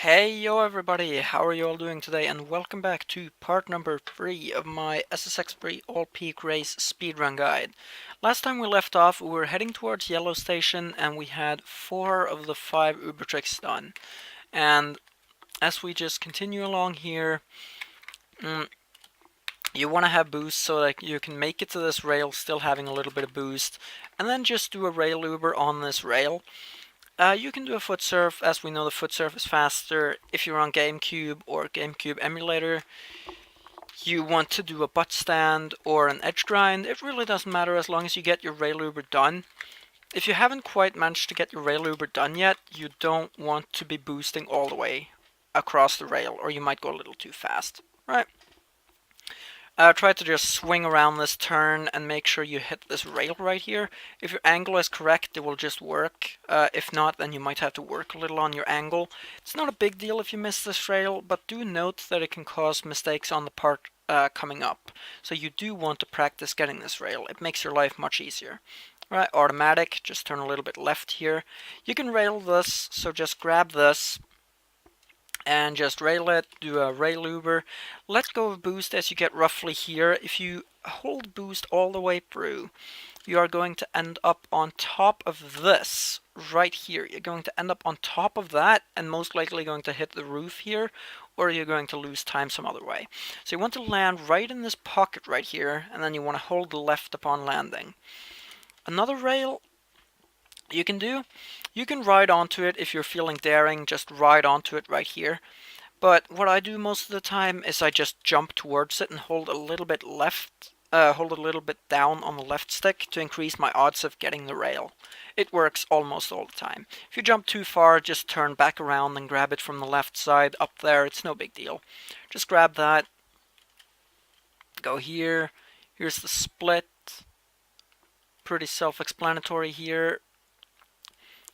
Hey yo everybody, how are you all doing today, and welcome back to part number 3 of my SSX free all-peak race speedrun guide. Last time we left off, we were heading towards Yellow Station and we had 4 of the 5 Uber tricks done. And as we just continue along here, you want to have boost so that you can make it to this rail still having a little bit of boost, and then just do a rail Uber on this rail. You can do a foot surf, as we know the foot surf is faster. If you're on GameCube or GameCube emulator, you want to do a butt stand or an edge grind. It really doesn't matter as long as you get your rail Uber done. If you haven't quite managed to get your rail Uber done yet, you don't want to be boosting all the way across the rail, or you might go a little too fast. Right? Try to just swing around this turn and make sure you hit this rail right here. If your angle is correct, it will just work. If not, then you might have to work a little on your angle. It's not a big deal if you miss this rail, but do note that it can cause mistakes on the part coming up. So you do want to practice getting this rail. It makes your life much easier. Right, automatic, just turn a little bit left here. You can rail this, so just grab this and just rail it, do a rail Uber, let go of boost as you get roughly here. If you hold boost all the way through, you are going to end up on top of this right here. You're going to end up on top of that and most likely going to hit the roof here, or you're going to lose time some other way. So you want to land right in this pocket right here, and then you want to hold left upon landing. Another rail you can do, you can ride onto it if you're feeling daring, just ride onto it right here. But what I do most of the time is I just jump towards it and hold a little bit down on the left stick to increase my odds of getting the rail. It works almost all the time. If you jump too far, just turn back around and grab it from the left side up there. It's no big deal. Just grab that, go here, here's the split, pretty self-explanatory here.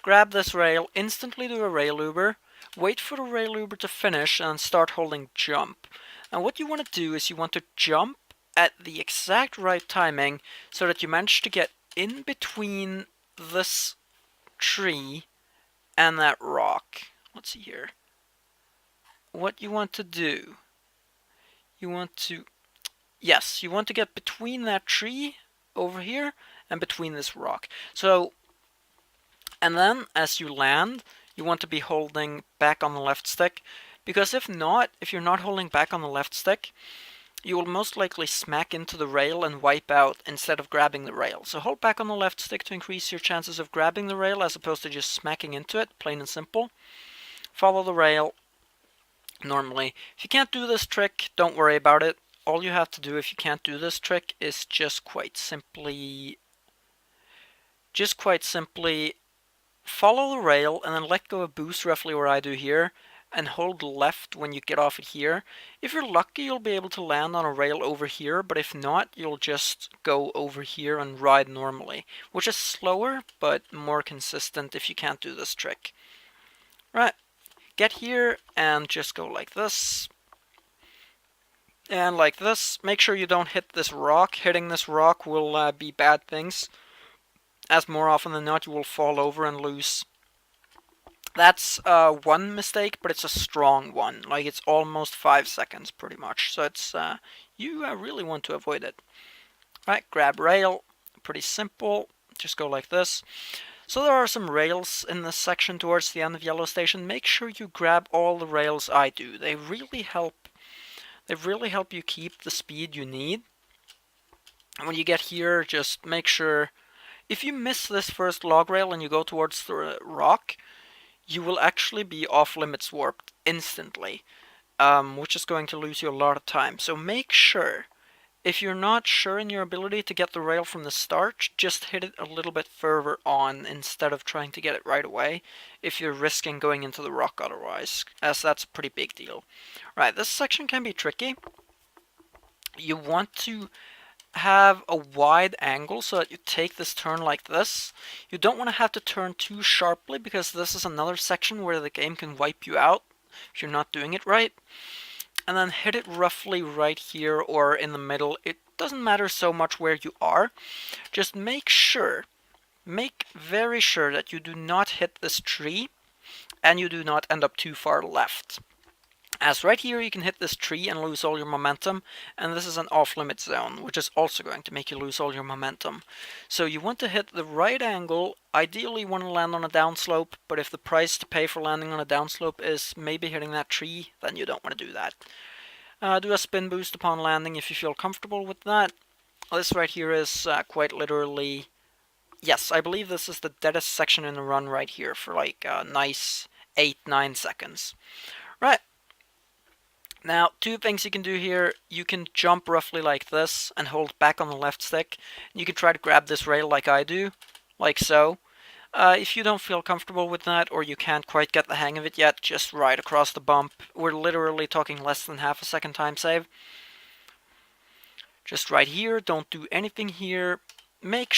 Grab this rail, instantly do a rail Uber, wait for the rail Uber to finish and start holding jump. Now what you want to do is you want to jump at the exact right timing so that you manage to get in between this tree and that rock. Let's see here. What you want to do, you want to get between that tree over here and between this rock. And then, as you land, you want to be holding back on the left stick, because if you're not holding back on the left stick, you will most likely smack into the rail and wipe out instead of grabbing the rail. So hold back on the left stick to increase your chances of grabbing the rail as opposed to just smacking into it, plain and simple. Follow the rail normally. If you can't do this trick, don't worry about it. All you have to do if you can't do this trick is just quite simply follow the rail and then let go of boost roughly where I do here, and hold left when you get off it here. If you're lucky, you'll be able to land on a rail over here, but if not, you'll just go over here and ride normally, which is slower but more consistent if you can't do this trick. Right, get here and just go like this. And like this. Make sure you don't hit this rock. Hitting this rock will be bad things, as more often than not you will fall over and lose. That's one mistake, but it's a strong one. Like, it's almost 5 seconds pretty much. So it's you really want to avoid it. Right, grab rail. Pretty simple. Just go like this. So there are some rails in this section towards the end of Yellow Station. Make sure you grab all the rails I do. They really help you keep the speed you need. And when you get here, just make sure, if you miss this first log rail and you go towards the rock, you will actually be off limits warped instantly, which is going to lose you a lot of time. So make sure, if you're not sure in your ability to get the rail from the start, just hit it a little bit further on instead of trying to get it right away, if you're risking going into the rock otherwise, as that's a pretty big deal. Right, this section can be tricky. You want to have a wide angle so that you take this turn like this. You don't want to have to turn too sharply, because this is another section where the game can wipe you out if you're not doing it right. And then hit it roughly right here or in the middle. It doesn't matter so much where you are. Just make very sure that you do not hit this tree and you do not end up too far left. As right here you can hit this tree and lose all your momentum, and this is an off-limit zone, which is also going to make you lose all your momentum. So you want to hit the right angle. Ideally you want to land on a downslope, but if the price to pay for landing on a downslope is maybe hitting that tree, then you don't want to do that. Do a spin boost upon landing if you feel comfortable with that. This right here is quite literally... Yes, I believe this is the deadest section in the run right here for like a nice 8-9 seconds. Right. Now, two things you can do here. You can jump roughly like this and hold back on the left stick. You can try to grab this rail like I do, like so. If you don't feel comfortable with that, or you can't quite get the hang of it yet, just ride across the bump. We're literally talking less than half a second time save. Just right here, don't do anything here. Make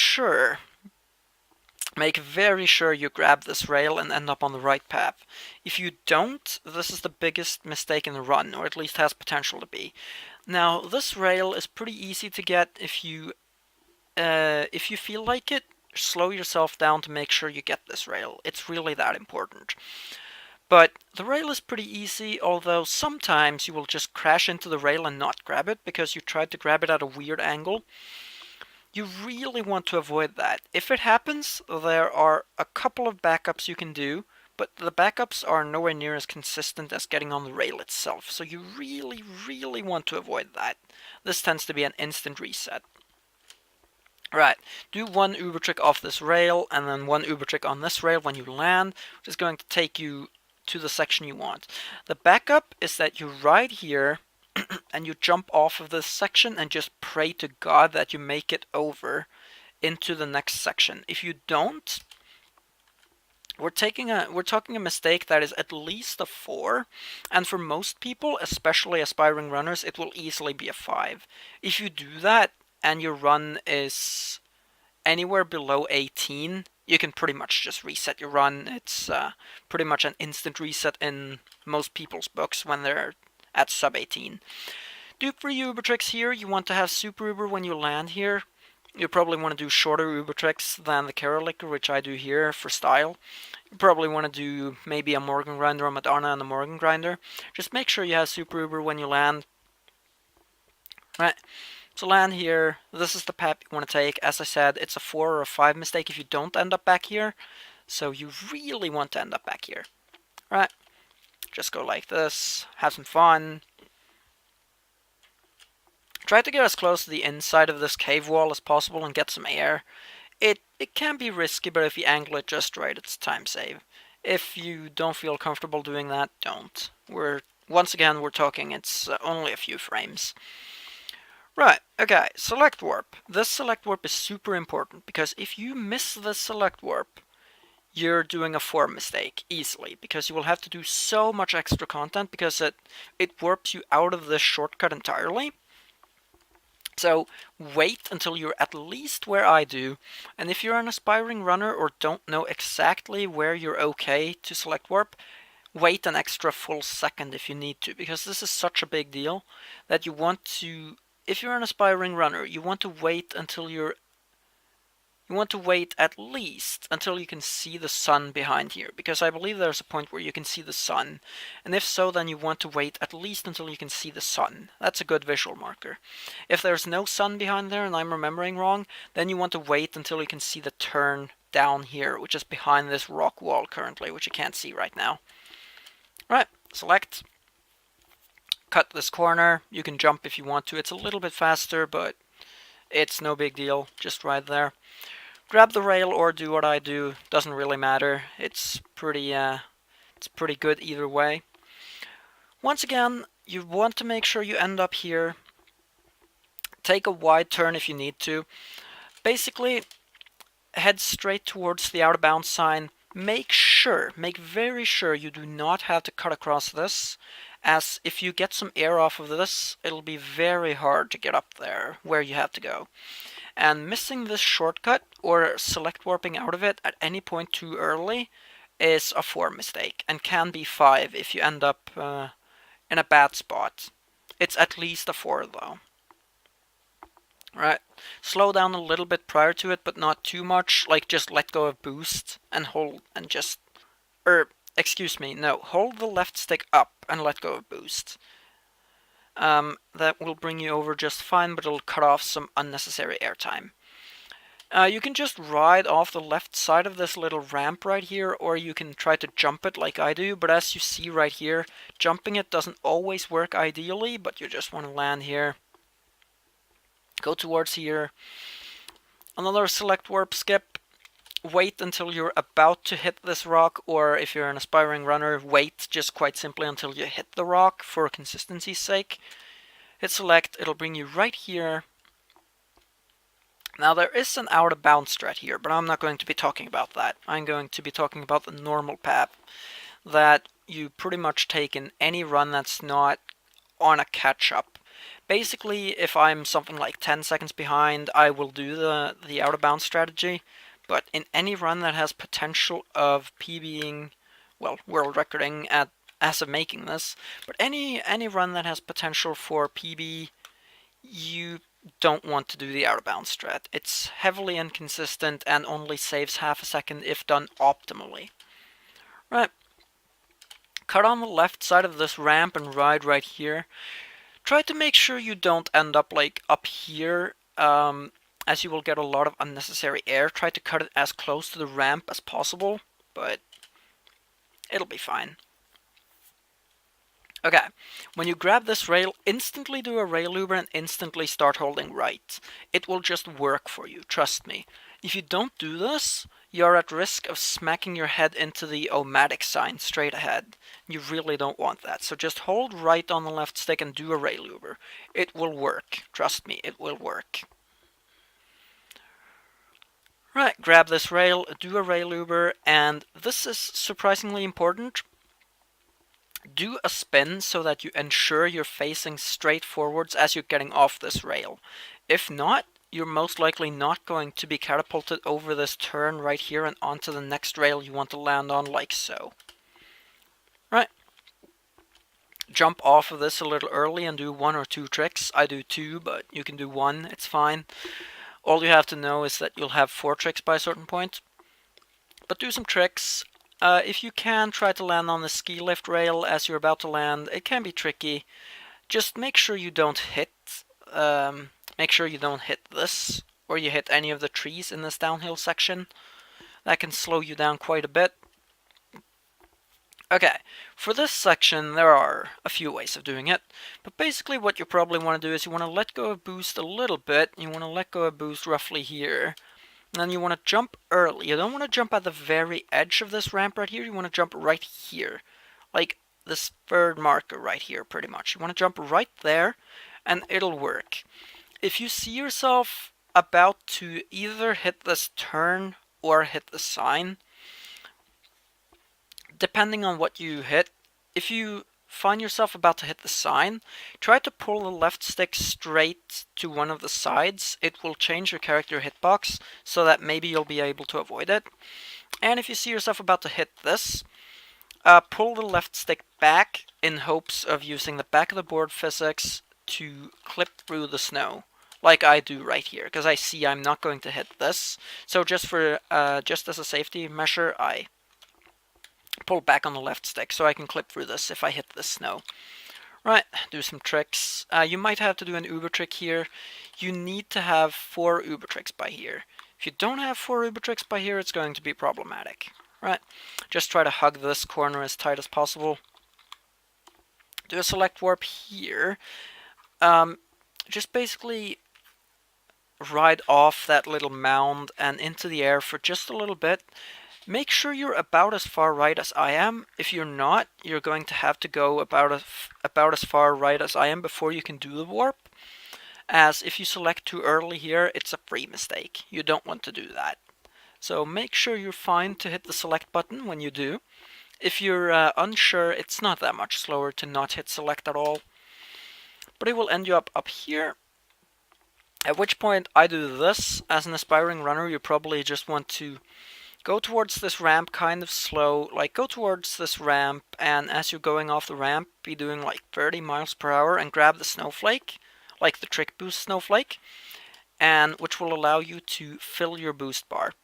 very sure you grab this rail and end up on the right path. If you don't, this is the biggest mistake in the run, or at least has potential to be. Now, this rail is pretty easy to get if you feel like it. Slow yourself down to make sure you get this rail. It's really that important. But the rail is pretty easy, although sometimes you will just crash into the rail and not grab it because you tried to grab it at a weird angle. You really want to avoid that. If it happens, there are a couple of backups you can do, but the backups are nowhere near as consistent as getting on the rail itself, so you really, really want to avoid that. This tends to be an instant reset. Right, do one uber trick off this rail, and then one uber trick on this rail when you land, which is going to take you to the section you want. The backup is that you ride here, and you jump off of this section and just pray to God that you make it over into the next section. If you don't, we're talking a mistake that is at least a 4, and for most people, especially aspiring runners, it will easily be a 5. If you do that and your run is anywhere below 18, you can pretty much just reset your run. It's pretty much an instant reset in most people's books when they're at sub 18. Do 3 uber tricks here. You want to have super uber when you land here. You probably want to do shorter uber tricks than the Carolicker, which I do here for style. You probably want to do maybe a Morgan Grinder, a Madonna, and a Morgan Grinder. Just make sure you have super uber when you land. Right. So land here. This is the path you want to take. As I said, it's a 4 or a 5 mistake if you don't end up back here. So you really want to end up back here. Right. Just go like this, have some fun. Try to get as close to the inside of this cave wall as possible and get some air. It can be risky, but if you angle it just right, it's time save. If you don't feel comfortable doing that, don't. Once again, we're talking it's only a few frames. Right, okay, select warp. This select warp is super important, because if you miss this select warp, you're doing a 4 mistake easily, because you will have to do so much extra content because it warps you out of this shortcut entirely. So wait until you're at least where I do, and if you're an aspiring runner or don't know exactly where you're okay to select warp, wait an extra full second if you need to, because this is such a big deal that you want to, if you're an aspiring runner, you want to wait until at least until you can see the sun behind here, because I believe there's a point where you can see the sun, and if so, then you want to wait at least until you can see the sun. That's a good visual marker. If there's no sun behind there and I'm remembering wrong, then you want to wait until you can see the turn down here, which is behind this rock wall currently, which you can't see right now. Right, select, cut this corner. You can jump if you want to. It's a little bit faster, but it's no big deal. Just right there. Grab the rail or do what I do, doesn't really matter. It's pretty good either way. Once again, you want to make sure you end up here. Take a wide turn if you need to. Basically, head straight towards the out of bounds sign. Make very sure you do not have to cut across this, as if you get some air off of this, it'll be very hard to get up there where you have to go. And missing this shortcut or select warping out of it at any point too early is a 4 mistake, and can be 5 if you end up in a bad spot. It's at least a 4 though. Right, slow down a little bit prior to it, but not too much. Like just let go of boost and hold, and just, excuse me, no, hold the left stick up and let go of boost. That will bring you over just fine, but it'll cut off some unnecessary airtime. You can just ride off the left side of this little ramp right here, or you can try to jump it like I do, but as you see right here, jumping it doesn't always work ideally, but you just want to land here. Go towards here. Another select warp skip. Wait until you're about to hit this rock, or if you're an aspiring runner, wait just quite simply until you hit the rock for consistency's sake. Hit select, it'll bring you right here. Now there is an out of bounds strat here, but I'm not going to be talking about that. I'm going to be talking about the normal path that you pretty much take in any run that's not on a catch up. Basically, if I'm something like 10 seconds behind, I will do the out of bounds strategy, but in any run that has potential of PBing, well, world recording as of making this, but any run that has potential for PB, you don't want to do the out of bounds strat. It's heavily inconsistent and only saves half a second if done optimally. Right. Cut on the left side of this ramp and ride right here. Try to make sure you don't end up like up here, as you will get a lot of unnecessary air. Try to cut it as close to the ramp as possible, but it'll be fine. Okay, when you grab this rail, instantly do a rail uber and instantly start holding right. It will just work for you, trust me. If you don't do this, you're at risk of smacking your head into the O-matic sign straight ahead. You really don't want that, so just hold right on the left stick and do a rail uber. It will work, trust me, it will work. Right, grab this rail, do a rail uber, and this is surprisingly important. Do a spin so that you ensure you're facing straight forwards as you're getting off this rail. If not, you're most likely not going to be catapulted over this turn right here and onto the next rail you want to land on, like so. Right. Jump off of this a little early and do 1 or 2 tricks. I do 2, but you can do 1, it's fine. All you have to know is that you'll have 4 tricks by a certain point. But do some tricks. If you can, try to land on the ski lift rail as you're about to land. It can be tricky. Just make sure you don't hit this, or you hit any of the trees in this downhill section. That can slow you down quite a bit. Okay, for this section there are a few ways of doing it, but basically what you probably want to do is you want to let go of boost a little bit. You want to let go of boost roughly here. Then you want to jump early. You don't want to jump at the very edge of this ramp right here. You want to jump right here. Like this third marker right here, pretty much. You want to jump right there, and it'll work. If you see yourself about to either hit this turn or hit the sign, depending on what you hit, if you find yourself about to hit the sign, try to pull the left stick straight to one of the sides. It will change your character hitbox so that maybe you'll be able to avoid it. And if you see yourself about to hit this, pull the left stick back in hopes of using the back of the board physics to clip through the snow, like I do right here, because I see I'm not going to hit this. So just as a safety measure, I pull back on the left stick so I can clip through this if I hit the snow. Right, do some tricks. You might have to do an uber trick here. You need to have 4 uber tricks by here. If you don't have 4 uber tricks by here, it's going to be problematic. Right, just try to hug this corner as tight as possible. Do a select warp here. Just basically ride off that little mound and into the air for just a little bit. Make sure you're about as far right as I am. If you're not, you're going to have to go about as far right as I am before you can do the warp. As if you select too early here, it's a free mistake. You don't want to do that. So make sure you're fine to hit the select button when you do. If you're unsure, it's not that much slower to not hit select at all. But it will end you up here. At which point I do this. As an aspiring runner, you probably just want to go towards this ramp kind of slow, like go towards this ramp, and as you're going off the ramp, be doing like 30 miles per hour and grab the snowflake, like the trick boost snowflake, and which will allow you to fill your boost bar.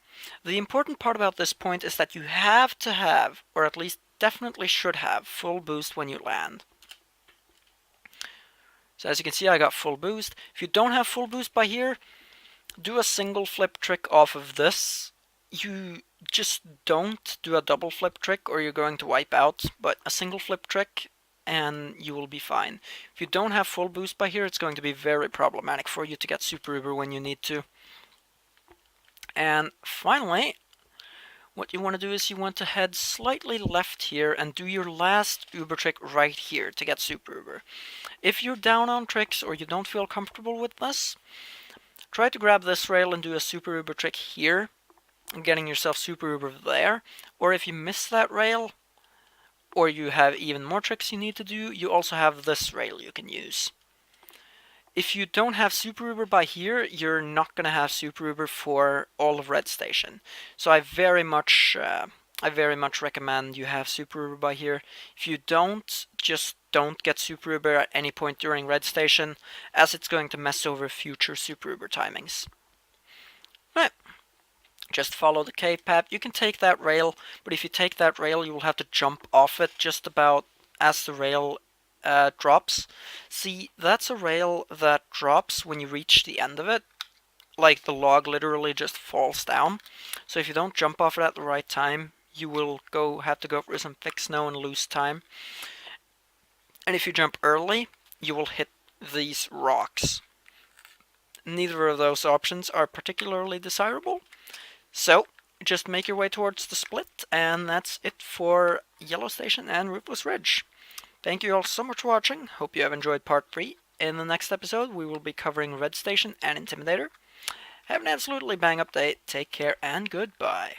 The important part about this point is that you have to have, or at least definitely should have full boost when you land. So as you can see, I got full boost. If you don't have full boost by here, do a single flip trick off of this. You just don't do a double flip trick or you're going to wipe out, but a single flip trick and you will be fine. If you don't have full boost by here, it's going to be very problematic for you to get super uber when you need to. And finally, what you want to do is you want to head slightly left here and do your last uber trick right here to get super uber. If you're down on tricks or you don't feel comfortable with this, try to grab this rail and do a super uber trick here, getting yourself super uber there. Or if you miss that rail, or you have even more tricks you need to do, you also have this rail you can use. If you don't have super uber by here, you're not going to have super uber for all of Red Station. So I very much recommend you have super uber by here. If you don't, just don't get super uber at any point during Red Station, as it's going to mess over future super uber timings. Right. Just follow the K-path. You can take that rail, but if you take that rail, you will have to jump off it just about as the rail drops. See, that's a rail that drops when you reach the end of it. Like the log literally just falls down. So if you don't jump off it at the right time, you will have to go through some thick snow and lose time. And if you jump early, you will hit these rocks. Neither of those options are particularly desirable. So, just make your way towards the split, and that's it for Yellow Station and Ruthless Ridge. Thank you all so much for watching. Hope you have enjoyed part 3. In the next episode, we will be covering Red Station and Intimidator. Have an absolutely bang up day. Take care and goodbye.